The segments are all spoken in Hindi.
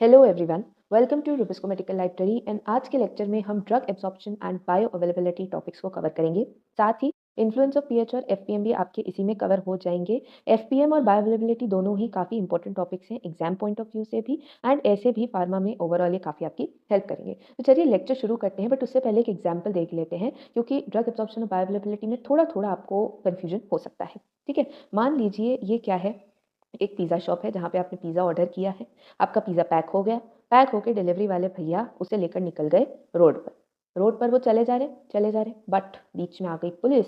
Hello everyone, welcome to Rubisco medical library and आज के लेक्चर में हम drug absorption and bioavailability topics को कवर करेंगे। साथ ही इन्फ्लुएंस ऑफ पीएच और एफपीएम भी आपके इसी में कवर हो जाएंगे। एफपीएम और बायो अवेलेबिलिटी दोनों ही काफ़ी इंपॉर्टेंट टॉपिक्स हैं एग्जाम पॉइंट ऑफ व्यू से भी एंड ऐसे भी फार्मा में ओवरऑल ये काफ़ी आपकी हेल्प करेंगे। तो चलिए लेक्चर शुरू करते हैं, बट उससे पहले एक एग्जाम्पल देख लेते हैं क्योंकि ड्रग एब्जॉर्प्शन और बायो अवेलेबिलिटी में थोड़ा थोड़ा आपको कन्फ्यूजन हो सकता है। ठीक है, मान लीजिए ये क्या है, एक पिज़्ज़ा शॉप है जहाँ पे आपने पिज़्ज़ा ऑर्डर किया है। आपका पिज़्ज़ा पैक हो गया, पैक होके डिलीवरी वाले भैया उसे लेकर निकल गए रोड पर वो चले जा रहे, बट बीच में आ गई पुलिस।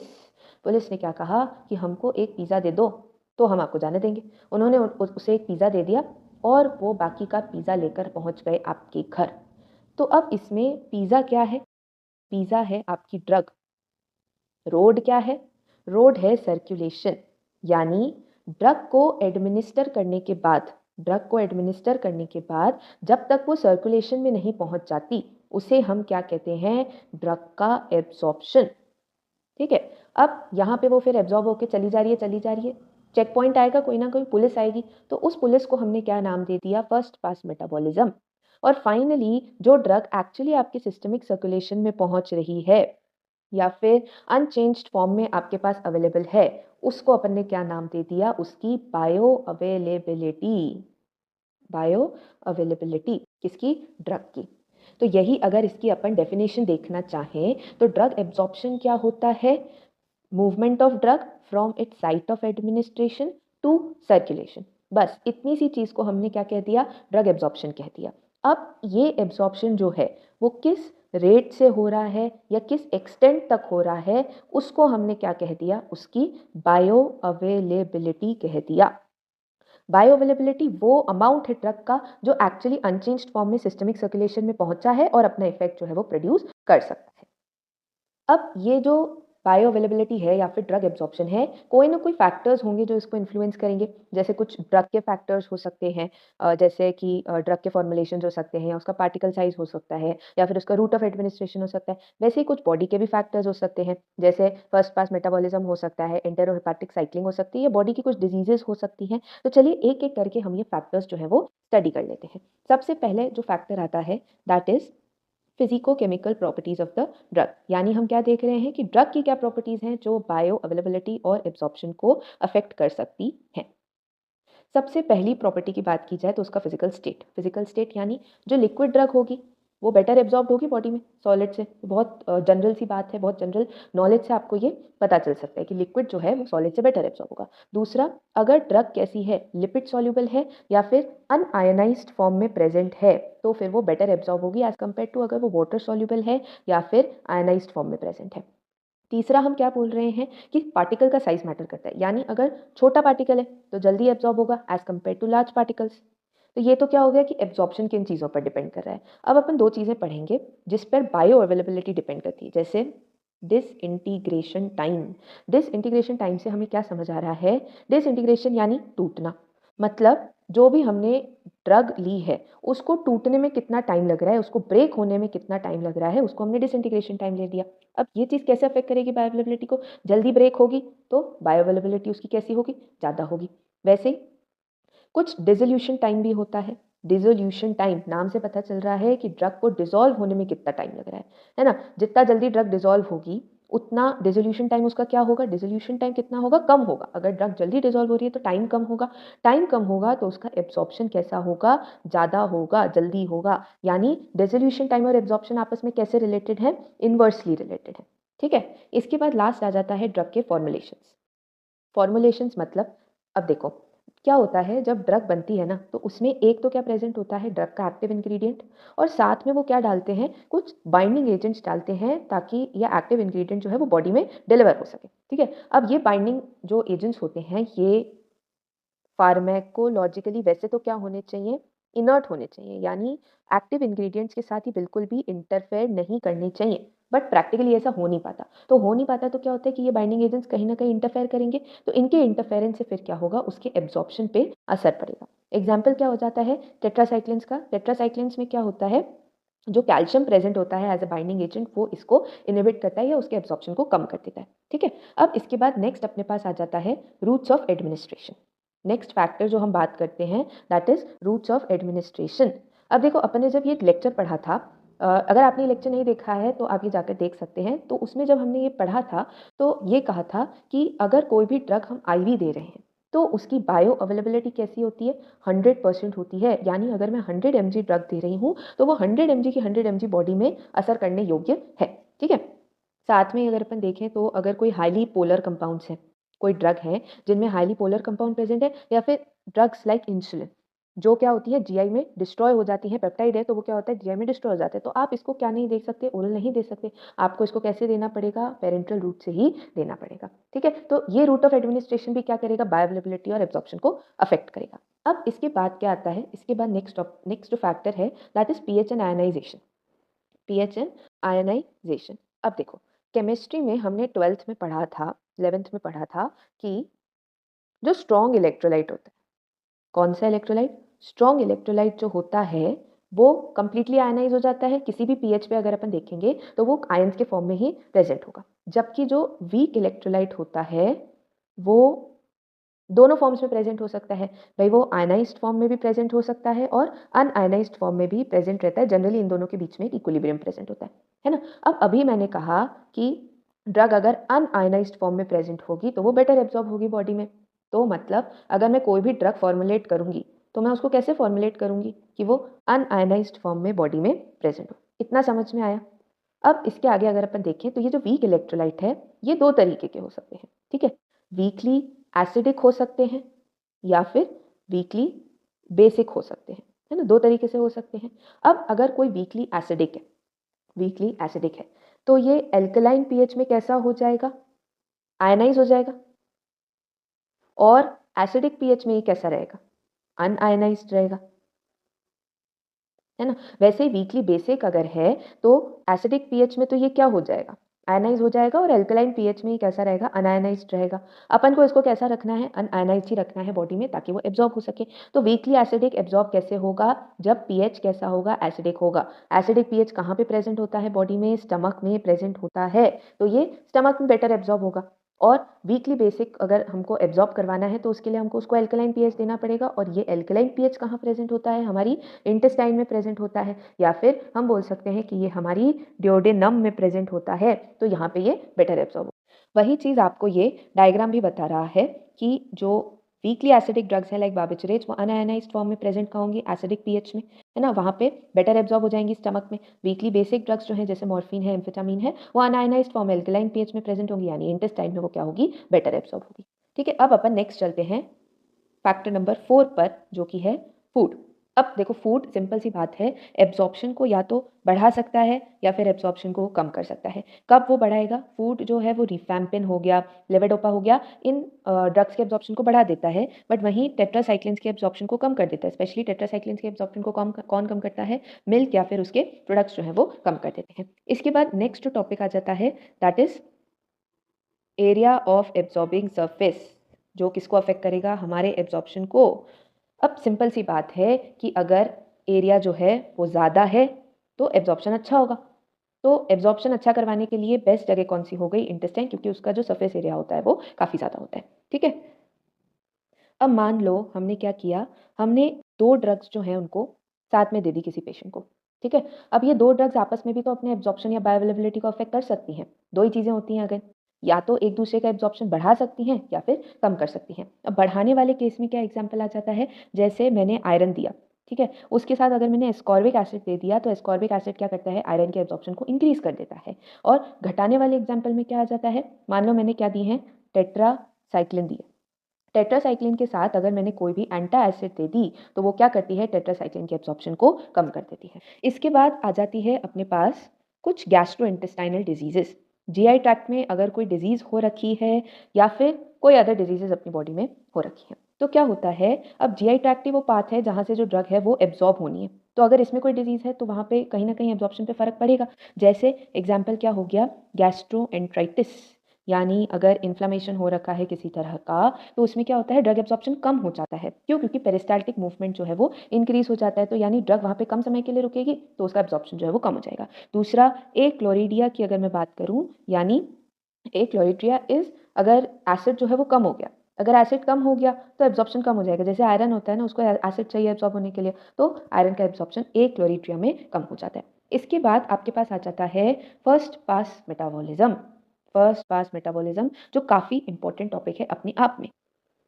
पुलिस ने क्या कहा कि हमको एक पिज़्ज़ा दे दो तो हम आपको जाने देंगे। उन्होंने उसे एक पिज़्ज़ा दे दिया और वो बाकी का पिज़्ज़ा लेकर पहुंच गए आपके घर। तो अब इसमें पिज़्ज़ा क्या है? पिज़्ज़ा है आपकी ड्रग। रोड क्या है? रोड है सर्कुलेशन, यानी ड्रग को एडमिनिस्टर करने के बाद जब तक वो सर्कुलेशन में नहीं पहुंच जाती उसे हम क्या कहते हैं? ड्रग का एब्जॉर्प्शन। ठीक है, अब यहाँ पे वो फिर एब्जॉर्ब होकर चली जा रही है। चेक पॉइंट आएगा, कोई ना कोई पुलिस आएगी, तो उस पुलिस को हमने क्या नाम दे दिया? First pass metabolism. और फाइनली जो ड्रग एक्चुअली आपके सिस्टमिक सर्कुलेशन में पहुंच रही है या फिर अनचेंज्ड फॉर्म में आपके पास अवेलेबल है, उसको अपन ने क्या नाम दे दिया? उसकी बायो अवेलेबिलिटी। बायो अवेलेबिलिटी किसकी? ड्रग की। तो यही अगर इसकी अपन डेफिनेशन देखना चाहें तो ड्रग एब्जॉर्प्शन क्या होता है? Movement of drug from its site of administration to circulation. बस इतनी सी चीज को हमने क्या कह दिया? ड्रग एब्जॉर्प्शन कह दिया। अब ये एब्जॉर्प्शन जो है वो किस रेट से हो रहा है या किस एक्सटेंट तक हो रहा है, उसको हमने क्या कह दिया? उसकी बायो अवेलेबिलिटी कह दिया। बायो अवेलेबिलिटी वो अमाउंट है ड्रग का जो एक्चुअली अनचेंज्ड फॉर्म में सिस्टमिक सर्कुलेशन में पहुंचा है और अपना इफेक्ट जो है वो प्रोड्यूस कर सकता है। अब ये जो बायो अवेलेबिलिटी है या फिर ड्रग एब्जॉर्प्शन है, कोई ना कोई फैक्टर्स होंगे जो इसको इन्फ्लुएंस करेंगे। जैसे कुछ ड्रग के फैक्टर्स हो सकते हैं, जैसे कि ड्रग के फॉर्मुलेशन हो सकते हैं, या उसका पार्टिकल साइज हो सकता है, या फिर उसका रूट ऑफ एडमिनिस्ट्रेशन हो सकता है। वैसे ही कुछ बॉडी के भी फैक्टर्स हो सकते हैं, जैसे फर्स्ट पास मेटाबॉलिज्म हो सकता है, एंटेरोहेपाटिक साइक्लिंग हो सकती है, या बॉडी की कुछ डिजीजेस हो सकती हैं। तो चलिए एक एक करके हम ये फैक्टर्स जो है वो स्टडी कर लेते हैं। सबसे पहले जो फैक्टर आता है that is physico-chemical properties of the drug, यानी हम क्या देख रहे हैं कि ड्रग की क्या प्रॉपर्टीज हैं जो बायो अवेलेबिलिटी और एब्जॉर्प्शन को अफेक्ट कर सकती हैं। सबसे पहली प्रॉपर्टी की बात की जाए तो उसका फिजिकल स्टेट यानी जो लिक्विड ड्रग होगी वो बेटर एब्जॉर्ब होगी बॉडी में सॉलिड से। बहुत जनरल सी बात है, बहुत जनरल नॉलेज से आपको ये पता चल सकता है कि लिक्विड जो है वो सॉलिड से बेटर एब्जॉर्ब होगा। दूसरा, अगर ड्रग कैसी है, लिपिड सॉल्युबल है या फिर अनआयनाइज्ड फॉर्म में प्रेजेंट है, तो फिर वो बेटर एब्जॉर्ब होगी एज कम्पेयर टू अगर वो वाटर सॉल्युबल है या फिर आयनाइज्ड फॉर्म में प्रेजेंट है। तीसरा, हम क्या बोल रहे हैं कि पार्टिकल का साइज मैटर करता है, यानी अगर छोटा पार्टिकल है तो जल्दी एब्जॉर्ब होगा as compare to large particles. तो ये तो क्या हो गया कि एब्जॉर्प्शन किन चीज़ों पर डिपेंड कर रहा है। अब अपन दो चीज़ें पढ़ेंगे जिस पर बायो अवेलेबिलिटी डिपेंड करती है, जैसे डिसइंटीग्रेशन टाइम। डिसइंटीग्रेशन टाइम से हमें क्या समझ आ रहा है? डिसइंटीग्रेशन यानी टूटना, मतलब जो भी हमने ड्रग ली है उसको टूटने में कितना टाइम लग रहा है, उसको ब्रेक होने में कितना टाइम लग रहा है, उसको हमने डिसइंटीग्रेशन टाइम ले दिया। अब ये चीज़ कैसे अफेक्ट करेगी बायो अवेलेबिलिटी को? जल्दी ब्रेक होगी तो बायो अवेलेबिलिटी उसकी कैसी होगी? ज़्यादा होगी। वैसे ही कुछ डिसोल्यूशन टाइम भी होता है। डिसोल्यूशन टाइम नाम से पता चल रहा है कि ड्रग को डिसॉल्व होने में कितना टाइम लग रहा है ना? जितना जल्दी ड्रग डिसॉल्व होगी उतना डिसोल्यूशन टाइम उसका क्या होगा? डिसोल्यूशन टाइम कितना होगा? कम होगा। अगर ड्रग जल्दी डिसॉल्व हो रही है तो टाइम कम होगा। टाइम कम होगा तो उसका एब्जॉर्प्शन कैसा होगा? ज़्यादा होगा, जल्दी होगा। यानी डिसोल्यूशन टाइम और एब्जॉर्प्शन आपस में कैसे रिलेटेड है? इनवर्सली रिलेटेड है। ठीक है, इसके बाद लास्ट आ जाता है ड्रग के फॉर्मुलेशंस। फॉर्मुलेशंस मतलब, अब देखो क्या होता है जब ड्रग बनती है ना, तो उसमें एक तो क्या प्रेजेंट होता है? ड्रग का एक्टिव इंग्रेडिएंट, और साथ में वो क्या डालते हैं? कुछ बाइंडिंग एजेंट्स डालते हैं ताकि ये एक्टिव इंग्रेडिएंट जो है वो बॉडी में डिलीवर हो सके। ठीक है, अब ये बाइंडिंग जो एजेंट्स होते हैं ये फार्मेकोलॉजिकली वैसे तो क्या होने चाहिए? इनर्ट होने चाहिए, यानी एक्टिव इंग्रेडिएंट्स के साथ ही बिल्कुल भी इंटरफेयर नहीं करने चाहिए। बट प्रैक्टिकली ऐसा हो नहीं पाता, तो क्या होता है कि ये बाइंडिंग एजेंट्स कहीं ना कहीं इंटरफेयर करेंगे, तो इनके इंटरफेरेंस से फिर क्या होगा? उसके एब्जॉर्प्शन पे असर पड़ेगा। एग्जाम्पल क्या हो जाता है टेट्रासाइक्लिन्स का? टेट्रासाइक्लिन्स में क्या होता है? जो कैल्शियम प्रेजेंट होता है एज अ बाइंडिंग एजेंट वो इसको इनहिबिट करता है या उसके एब्जॉर्प्शन को कम कर देता है। ठीक है, अब इसके बाद नेक्स्ट अपने पास आ जाता है routes of administration. Next factor जो हम बात करते हैं that is routes of administration. अब देखो अपन ने जब ये लेक्चर पढ़ा था, अगर आपने ये लेक्चर नहीं देखा है तो आप ये जाकर देख सकते हैं। तो उसमें जब हमने ये पढ़ा था तो ये कहा था कि अगर कोई भी ड्रग हम IV दे रहे हैं तो उसकी बायो अवेलेबिलिटी कैसी होती है, 100% होती है। यानी अगर मैं 100 mg ड्रग दे रही हूँ तो वो 100 mg की 100 mg बॉडी में असर करने योग्य है। ठीक है, साथ में अगर अपन देखें तो अगर कोई हाईली पोलर कंपाउंड्स है, कोई ड्रग है जिनमें हाईली पोलर कंपाउंड प्रेजेंट है, या फिर ड्रग्स लाइक इंसुलिन जो क्या होती है GI में डिस्ट्रॉय हो जाती है, पेप्टाइड है तो वो क्या होता है GI में डिस्ट्रॉय हो जाते हैं। तो आप इसको क्या नहीं दे सकते, ओरल नहीं दे सकते, आपको इसको कैसे देना पड़ेगा, पेरेंटल रूट से ही देना पड़ेगा। ठीक है, तो ये रूट ऑफ एडमिनिस्ट्रेशन भी क्या करेगा, बायोअवेलेबिलिटी और एब्जॉर्प्शन को अफेक्ट करेगा। अब इसके बाद क्या आता है, इसके बाद नेक्स्ट जो फैक्टर है that is pH and ionisation. pH and ionisation, अब देखो केमिस्ट्री में हमने 12th में पढ़ा था, 11th में पढ़ा था कि जो स्ट्रॉन्ग इलेक्ट्रोलाइट होता है, कौन सा इलेक्ट्रोलाइट, स्ट्रॉन्ग इलेक्ट्रोलाइट जो होता है वो कंप्लीटली आयनाइज हो जाता है। किसी भी pH पे अगर अपन देखेंगे तो वो आयंस के फॉर्म में ही प्रेजेंट होगा। जबकि जो वीक इलेक्ट्रोलाइट होता है वो दोनों फॉर्म्स में प्रेजेंट हो सकता है। भाई वो आयनाइज्ड फॉर्म में भी प्रेजेंट हो सकता है और अनआयनाइज्ड फॉर्म में भी प्रेजेंट रहता है। जनरली इन दोनों के बीच में एक इक्विलिब्रियम प्रेजेंट होता है ना। अब अभी मैंने कहा कि ड्रग अगर अनआयनाइज्ड फॉर्म में प्रेजेंट होगी तो वो बेटर एब्जॉर्ब होगी बॉडी में। तो मतलब अगर मैं कोई भी ड्रग फॉर्मुलेट करूंगी तो मैं उसको कैसे फॉर्मुलेट करूंगी कि वो अनआयनाइज्ड फॉर्म में बॉडी में प्रेजेंट हो। इतना समझ में आया। अब इसके आगे अगर अपन देखें तो ये जो वीक इलेक्ट्रोलाइट है ये दो तरीके के हो सकते हैं। ठीक है, वीकली एसिडिक हो सकते हैं या फिर वीकली बेसिक हो सकते हैं, है ना, दो तरीके से हो सकते हैं। अब अगर कोई वीकली एसिडिक है, वीकली एसिडिक है तो ये एल्कलाइन pH में कैसा हो जाएगा, आयनाइज हो जाएगा। और एसिडिक pH में ये कैसा रहेगा, अनआयनाइज्ड रहेगा, है ना। वैसे ही वीकली बेसिक अगर है तो एसिडिक pH में तो ये क्या हो जाएगा, आयनाइज हो जाएगा। और एल्कलाइन pH में ये कैसा रहेगा, अनआयनाइज्ड रहेगा। अपन को इसको कैसा रखना है, अनआयनाइज्ड ही रखना है बॉडी में ताकि वो एब्जॉर्ब हो सके। तो वीकली एसिडिक एब्जॉर्ब कैसे होगा, जब pH कैसा होगा, एसिडिक होगा। एसिडिक pH कहाँ पे प्रेजेंट होता है बॉडी में, स्टमक में प्रेजेंट होता है, तो ये स्टमक में बेटर एब्जॉर्ब होगा। और वीकली बेसिक अगर हमको एब्जॉर्ब करवाना है तो उसके लिए हमको उसको एल्कलाइन pH देना पड़ेगा। और ये एल्कलाइन pH कहाँ प्रेजेंट होता है, हमारी इंटेस्टाइन में प्रेजेंट होता है, या फिर हम बोल सकते हैं कि ये हमारी डिओडेनम में प्रेजेंट होता है। तो यहाँ पे ये बेटर एब्जॉर्ब। वही चीज़ आपको ये डायग्राम भी बता रहा है कि जो वीकली एसिडिक ड्रग्स हैं लाइक बार्बिचरेट्स वो अनआयनाइज्ड फॉर्म में प्रेजेंट कहाँ होंगी, एसिडिक pH में, है ना, वहाँ पे बेटर एब्जॉर्ब हो जाएंगी स्टमक में। वीकली बेसिक ड्रग्स जो हैं जैसे मॉर्फिन है, एम्फेटामिन है, वो अनआयनाइज्ड फॉर्म एल्कलाइन pH में प्रेजेंट होंगी, यानी इंटेस्टाइन में वो क्या होगी, बेटर एब्जॉर्ब होगी। ठीक है, अब अपन नेक्स्ट चलते हैं फैक्टर नंबर 4 पर जो कि है फूड। अब देखो फूड सिंपल सी बात है, एब्जॉर्प्शन को या तो बढ़ा सकता है या फिर एब्जॉर्प्शन को कम कर सकता है। कब वो बढ़ाएगा, फूड जो है वो रिफैम्पिन हो गया, लेवोडोपा हो गया, इन ड्रग्स के एब्जॉर्प्शन को बढ़ा देता है। बट वहीं टेट्रासाइक्लिन्स के एब्जॉर्प्शन को कम कर देता है। स्पेशली टेट्रासाइक्लिन्स के एब्जॉर्प्शन को कौन कम करता है, मिल्क या फिर उसके प्रोडक्ट्स जो है वो कम कर देते हैं। इसके बाद नेक्स्ट जो टॉपिक आ जाता है that is area of absorbing surface, जो किसको अफेक्ट करेगा, हमारे एब्जॉर्प्शन को। अब सिंपल सी बात है कि अगर एरिया जो है वो ज़्यादा है तो एब्जॉर्प्शन अच्छा होगा। तो एब्जॉर्प्शन अच्छा करवाने के लिए बेस्ट जगह कौन सी हो गई, इंटेस्टाइन, क्योंकि उसका जो सरफेस एरिया होता है वो काफ़ी ज़्यादा होता है। ठीक है, अब मान लो हमने क्या किया, हमने दो ड्रग्स जो हैं उनको साथ में दे दी किसी पेशेंट को। ठीक है, अब ये दो ड्रग्स आपस में भी तो अपने एब्जॉर्प्शन या बायोअवेलेबिलिटी को अफेक्ट कर सकती हैं। दो ही चीज़ें होती हैं, अगर या तो एक दूसरे का एब्जॉर्प्शन बढ़ा सकती हैं या फिर कम कर सकती हैं। अब बढ़ाने वाले केस में क्या एग्जाम्पल आ जाता है, जैसे मैंने आयरन दिया, ठीक है, उसके साथ अगर मैंने एस्कॉर्बिक एसिड दे दिया तो एस्कॉर्बिक एसिड क्या करता है, आयरन के एब्जॉर्प्शन को इंक्रीज कर देता है। और घटाने वाले एग्जाम्पल में क्या आ जाता है, मान लो मैंने क्या दी है, टेट्रासाइक्लिन दी है। टेट्रासाइक्लिन के साथ अगर मैंने कोई भी एंटा एसिड दे दी तो वो क्या करती है, टेट्रासाइक्लिन के एब्जॉर्प्शन को कम कर देती है। इसके बाद आ जाती है अपने पास कुछ गैस्ट्रोइंटेस्टाइनल डिजीजेस। जीआई ट्रैक्ट में अगर कोई डिजीज हो रखी है या फिर कोई अदर डिजीजेस अपनी बॉडी में हो रखी है तो क्या होता है, अब जीआई ट्रैक्ट ही वो पार्ट है जहाँ से जो ड्रग है वो एब्जॉर्ब होनी है। तो अगर इसमें कोई डिजीज है तो वहाँ पे कहीं ना कहीं एब्जॉर्प्शन पे फर्क पड़ेगा। जैसे एग्जाम्पल क्या हो गया, गैस्ट्रोएंट्राइटिस, यानी अगर इन्फ्लामेशन हो रखा है किसी तरह का तो उसमें क्या होता है, ड्रग एब्जॉर्प्शन कम हो जाता है। क्यों, क्योंकि पेरिस्टाल्टिक मूवमेंट जो है वो इंक्रीज हो जाता है। तो यानी ड्रग वहाँ पे कम समय के लिए रुकेगी तो उसका एब्जॉर्प्शन जो है वो कम हो जाएगा। दूसरा, एक क्लोरीडिया की अगर मैं बात करूँ, यानी एक क्लोरीड्रिया इज, अगर एसिड जो है वो कम हो गया अगर एसिड कम हो गया तो एब्जॉर्प्शन कम हो जाएगा। जैसे आयरन होता है ना, उसको एसिड चाहिए एब्जॉर्ब होने के लिए, तो आयरन का एब्जॉर्प्शन एक क्लोरीट्रियम में कम हो जाता है। इसके बाद आपके पास आ जाता है first pass metabolism. First pass metabolism जो काफ़ी इंपॉर्टेंट टॉपिक है अपने आप में।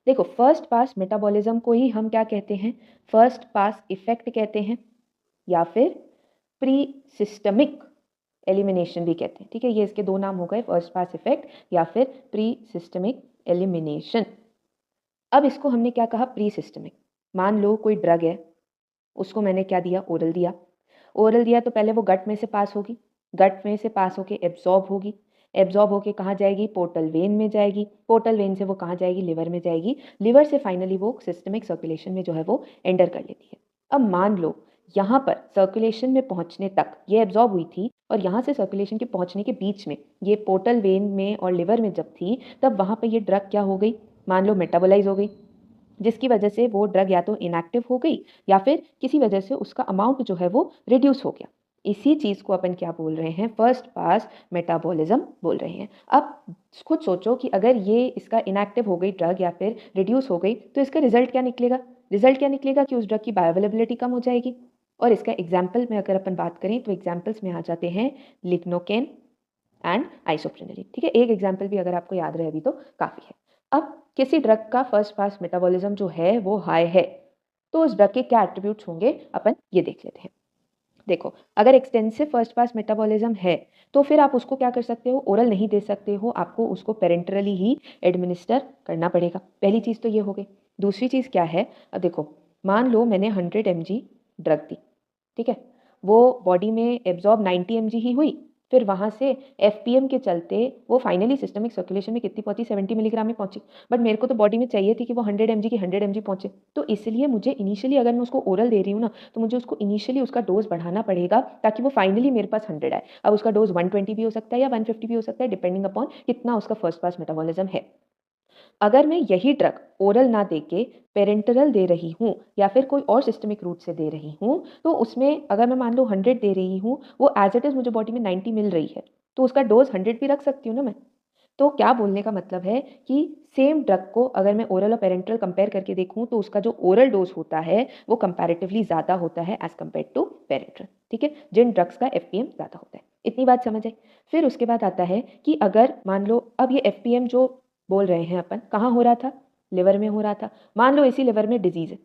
देखो, फर्स्ट पास मेटाबॉलिज्म को ही हम क्या कहते हैं? फर्स्ट पास इफेक्ट कहते हैं, या फिर प्री सिस्टमिक एलिमिनेशन भी कहते हैं। ठीक है, ये इसके दो नाम हो गए, फर्स्ट पास इफेक्ट या फिर प्री सिस्टमिक एलिमिनेशन। अब इसको हमने क्या कहा? Pre systemic. मान लो कोई ड्रग है, उसको मैंने क्या दिया? ओरल दिया। ओरल दिया तो पहले वो गट में से पास होगी, गट में से पास होके एब्जॉर्ब होगी, एब्जॉर्ब होके कहाँ जाएगी? पोर्टल वेन में जाएगी, पोर्टल वेन से वो कहाँ जाएगी? लिवर में जाएगी, लिवर से फाइनली वो सिस्टमिक सर्कुलेशन में जो है वो एंटर कर लेती है। अब मान लो यहाँ पर सर्कुलेशन में पहुँचने तक ये एब्जॉर्ब हुई थी, और यहाँ से सर्कुलेशन के पहुँचने के बीच में ये पोर्टल वेन में और लिवर में जब थी, तब वहाँ पर ये ड्रग क्या हो गई? मान लो मेटाबोलाइज हो गई, जिसकी वजह से वो ड्रग या तो इनएक्टिव हो गई या फिर किसी वजह से उसका अमाउंट जो है वो रिड्यूस हो गया। इसी चीज़ को अपन क्या बोल रहे हैं? फर्स्ट पास मेटाबॉलिज्म बोल रहे हैं। अब खुद सोचो कि अगर ये इसका इनएक्टिव हो गई ड्रग या फिर रिड्यूस हो गई, तो इसका रिजल्ट क्या निकलेगा? रिजल्ट क्या निकलेगा कि उस ड्रग की बायोअवेलेबिलिटी कम हो जाएगी। और इसका एग्जाम्पल में अगर अपन बात करें तो एग्जाम्पल्स में आ जाते हैं लिग्नोकेन एंड आइसोप्रेनिलिन। ठीक है, एक एग्जाम्पल भी अगर आपको याद रहे अभी तो काफ़ी है। अब किसी ड्रग का फर्स्ट पास मेटाबॉलिज्म जो है वो हाई है, तो उस ड्रग के क्या एट्रीब्यूट्स होंगे अपन ये देख लेते हैं। देखो, अगर एक्सटेंसिव फर्स्ट पास मेटाबॉलिज्म है तो फिर आप उसको क्या कर सकते हो? ओरल नहीं दे सकते हो, आपको उसको पेरेंटरली ही एडमिनिस्टर करना पड़ेगा। पहली चीज़ तो ये हो गई। दूसरी चीज़ क्या है? अब देखो, मान लो मैंने 100 mg ड्रग दी, ठीक है, वो बॉडी में एब्जॉर्ब 90 mg ही हुई, फिर वहाँ से एफपीएम के चलते वो फाइनली सिस्टमिक सर्कुलेशन में कितनी पहुंची? 70 मिलीग्राम में पहुंची। बट मेरे को तो बॉडी में चाहिए थी कि वो 100 mg की 100 mg पहुंचे, तो इसलिए मुझे इनिशियली अगर मैं उसको ओरल दे रही हूँ ना, तो मुझे उसको इनिशियली उसका डोज बढ़ाना पड़ेगा ताकि वो फाइनली मेरे पास 100 आए। अब उसका डोज 120 भी हो सकता है या 150 भी हो सकता है, डिपेंडिंग अपॉन कितना उसका फर्स्ट पास मेटाबॉलिज्म है। अगर मैं यही ड्रग ओरल ना देके पेरेंटरल दे रही हूँ या फिर कोई और सिस्टमिक रूट से दे रही हूँ, तो उसमें अगर मैं मान लो 100 दे रही हूँ, वो एज इट इज़ मुझे बॉडी में 90 मिल रही है, तो उसका डोज 100 भी रख सकती हूँ ना मैं। तो क्या बोलने का मतलब है कि सेम ड्रग को अगर मैं ओरल और पेरेंटरल कंपेयर करके देखूँ, तो उसका जो ओरल डोज होता है वो कंपैरेटिवली ज़्यादा होता है एज कम्पेयर टू पेरेंटरल। ठीक है, जिन ड्रग्स का एफपीएम ज़्यादा होता है। इतनी बात समझ आई। फिर उसके बाद आता है कि अगर मान लो अब ये एफपीएम जो बोल रहे हैं अपन, कहाँ हो रहा था? लिवर में हो रहा था। मान लो इसी लिवर में डिजीज है,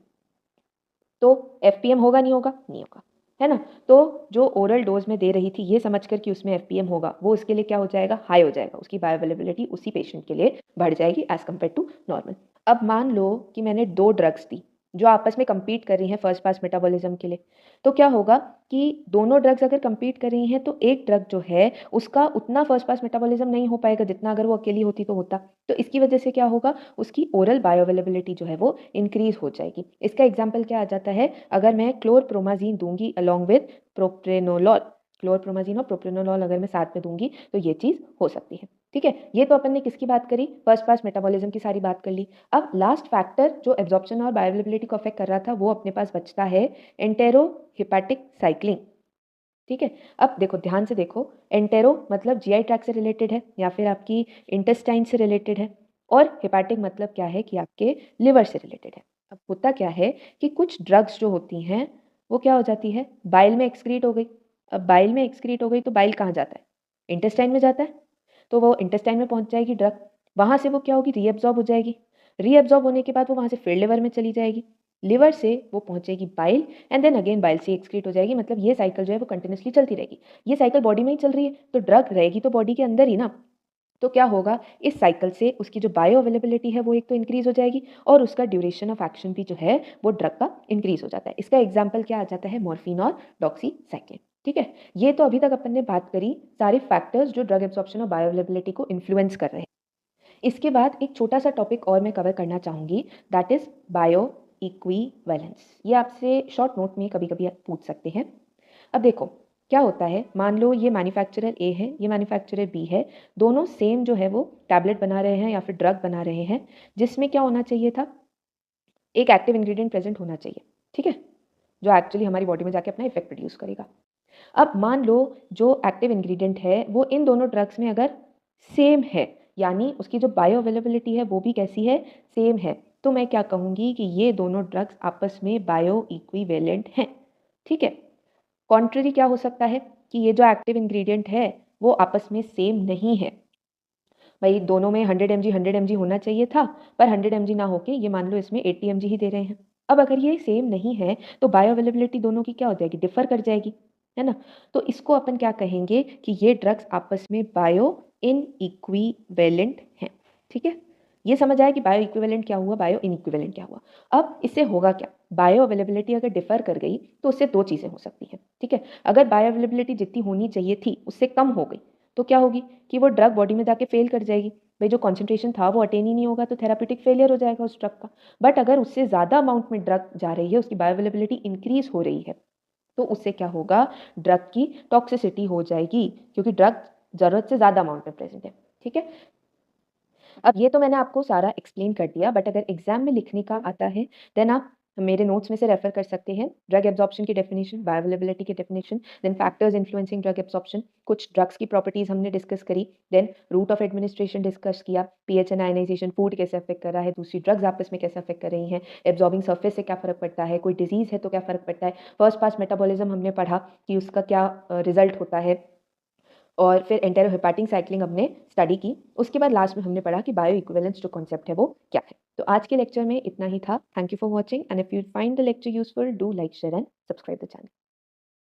तो एफपीएम होगा नहीं होगा? नहीं होगा, है ना? तो जो ओरल डोज में दे रही थी ये समझकर कि उसमें एफपीएम होगा, वो उसके लिए क्या हो जाएगा? हाई हो जाएगा, उसकी बायोअवेलेबिलिटी उसी पेशेंट के लिए बढ़ जाएगी एज कम्पेयर टू नॉर्मल। अब मान लो कि मैंने 2 ड्रग्स दी जो आपस में कम्पीट कर रही हैं फर्स्ट पास मेटाबॉलिज्म के लिए, तो क्या होगा कि दोनों ड्रग्स अगर कम्पीट कर रही हैं तो एक ड्रग जो है उसका उतना फर्स्ट पास मेटाबॉलिज्म नहीं हो पाएगा जितना अगर वो अकेली होती तो होता। तो इसकी वजह से क्या होगा? उसकी ओरल बायोअवेलेबिलिटी जो है वो इंक्रीज हो जाएगी। इसका एग्जाम्पल क्या आ जाता है? अगर मैं क्लोरप्रोमाजीन दूंगी अलॉन्ग विद प्रोप्रेनोलॉल, क्लोरप्रोमाजीन और प्रोप्रेनोलॉल अगर मैं साथ में दूंगी तो ये चीज़ हो सकती है। ठीक है, ये तो अपन ने किसकी बात करी? फर्स्ट पास मेटाबॉलिज्म की सारी बात कर ली। अब लास्ट फैक्टर जो एब्जॉर्प्शन और बायोअवेलेबिलिटी को अफेक्ट कर रहा था वो अपने पास बचता है एंटेरो हिपैटिक साइक्लिंग। ठीक है, अब देखो ध्यान से देखो, एंटेरो मतलब जीआई ट्रैक्ट से रिलेटेड है या फिर आपकी इंटेस्टाइन से रिलेटेड है, और हेपाटिक मतलब क्या है कि आपके लिवर से रिलेटेड है। अब होता क्या है कि कुछ ड्रग्स जो होती हैं वो क्या हो जाती है? बाइल में एक्सक्रीट हो गई। अब बाइल में एक्सक्रीट हो गई तो बाइल कहाँ जाता है? इंटेस्टाइन में जाता है। तो वो इंटेस्टाइन में पहुंच जाएगी ड्रग, वहां से वो क्या होगी? रीएब्जॉर्ब हो जाएगी। रीएब्जॉर्ब होने के बाद वो वहां से फिर लिवर में चली जाएगी, लिवर से वो पहुंचेगी bile, and then again bile से एक्सक्रीट हो जाएगी। मतलब ये साइकिल जो है वो कंटिन्यूसली चलती रहेगी। ये साइकिल बॉडी में ही चल रही है तो ड्रग रहेगी तो बॉडी के अंदर ही ना। तो क्या होगा? इस साइकिल से उसकी जो बायो अवेलेबिलिटी है वो एक तो इंक्रीज हो जाएगी, और उसका ड्यूरेशन ऑफ एक्शन भी जो है वो ड्रग का इंक्रीज हो जाता है। इसका एग्जाम्पल क्या आ जाता है? मॉर्फिन और डॉक्सीसाइक्लिन। ठीक है, ये तो अभी तक अपन ने बात करी सारे फैक्टर्स जो ड्रग एब्जॉर्प्शन और बायो अवेलेबिलिटी को इन्फ्लुएंस कर रहे हैं। इसके बाद एक छोटा सा टॉपिक और मैं कवर करना चाहूँगी, दैट इज़ बायो इक्विवेलेंस। ये आपसे शॉर्ट नोट में कभी कभी पूछ सकते हैं। अब देखो क्या होता है, मान लो ये मैन्युफैक्चरर ए है, ये मैन्युफैक्चरर बी है, दोनों सेम जो है वो टैबलेट बना रहे हैं या फिर ड्रग बना रहे हैं, जिसमें क्या होना चाहिए था? एक एक्टिव इंग्रेडिएंट प्रेजेंट होना चाहिए। ठीक है, जो एक्चुअली हमारी बॉडी में जाके अपना इफेक्ट प्रोड्यूस करेगा। अब मान लो जो एक्टिव इंग्रेडिएंट है वो इन दोनों ड्रग्स में अगर सेम है, यानी उसकी जो बायो अवेलेबिलिटी है वो भी कैसी है, सेम है। तो मैं क्या कहूँगी कि ये दोनों ड्रग्स आपस में बायो इक्विवेलेंट हैं, ठीक है। कॉन्ट्ररी क्या हो सकता है कि ये जो एक्टिव इंग्रेडिएंट है वो आपस में सेम नहीं है। भाई दोनों में 100 mg होना चाहिए था, पर 100 mg ना होके ये मान लो इसमें 80 mg ही दे रहे हैं। अब अगर ये सेम नहीं है तो बायो अवेलेबिलिटी दोनों की क्या हो जाएगी, डिफर कर जाएगी, है ना। तो इसको अपन क्या कहेंगे कि ये ड्रग्स आपस में बायो इनइक्विवेलेंट हैं, ठीक है। ये समझ आया कि बायो इक्विवेलेंट क्या हुआ, बायो इनइक्विवेलेंट क्या हुआ। अब इससे होगा क्या, बायो अवेलेबिलिटी अगर डिफर कर गई तो उससे दो चीज़ें हो सकती हैं, ठीक है। अगर बायो अवेलेबिलिटी जितनी होनी चाहिए थी उससे कम हो गई तो क्या होगी कि वो ड्रग बॉडी में जाके फेल कर जाएगी। भाई जो कॉन्सेंट्रेशन था वो अटेन ही नहीं होगा तो थेराप्यूटिक फेलियर हो जाएगा उस ड्रग का। बट अगर उससे ज़्यादा अमाउंट में ड्रग जा रही है, उसकी बायो अवेलेबिलिटी इंक्रीज हो रही है, तो उससे क्या होगा, ड्रग की टॉक्सिसिटी हो जाएगी, क्योंकि ड्रग ज़रूरत से ज़्यादा अमाउंट में प्रेजेंट है, ठीक है। अब ये तो मैंने आपको सारा एक्सप्लेन कर दिया, बट अगर एग्जाम में लिखने का आता है देन आप मेरे नोट्स में से रेफर कर सकते हैं। ड्रग एब्जॉर्प्शन की डेफिनेशन, बायोअवेलेबिलिटी की definition, then factors influencing drug absorption, कुछ ड्रग्स की प्रॉपर्टीज हमने डिस्कस करी, then route of administration discuss किया, पीएच एंड आयनाइजेशन फूड कैसे अफेक्ट कर रहा है, दूसरी ड्रग्स आपस में कैसे अफेक्ट कर रही हैं, एब्जॉर्बिंग सरफेस से क्या फर्क पड़ता है, कोई डिजीज है तो क्या फर्क पड़ता है, फर्स्ट पास मेटाबॉलिज्म हमने पढ़ा कि उसका क्या रिजल्ट होता है, और फिर एंटेरोहेपाटिक साइक्लिंग हमने स्टडी की। उसके बाद लास्ट में हमने पढ़ा कि बायो इक्विवेलेंस जो कॉन्सेप्ट है वो क्या है। तो आज के लेक्चर में इतना ही था। Thank you for watching and if you find the lecture useful do like share and subscribe the channel.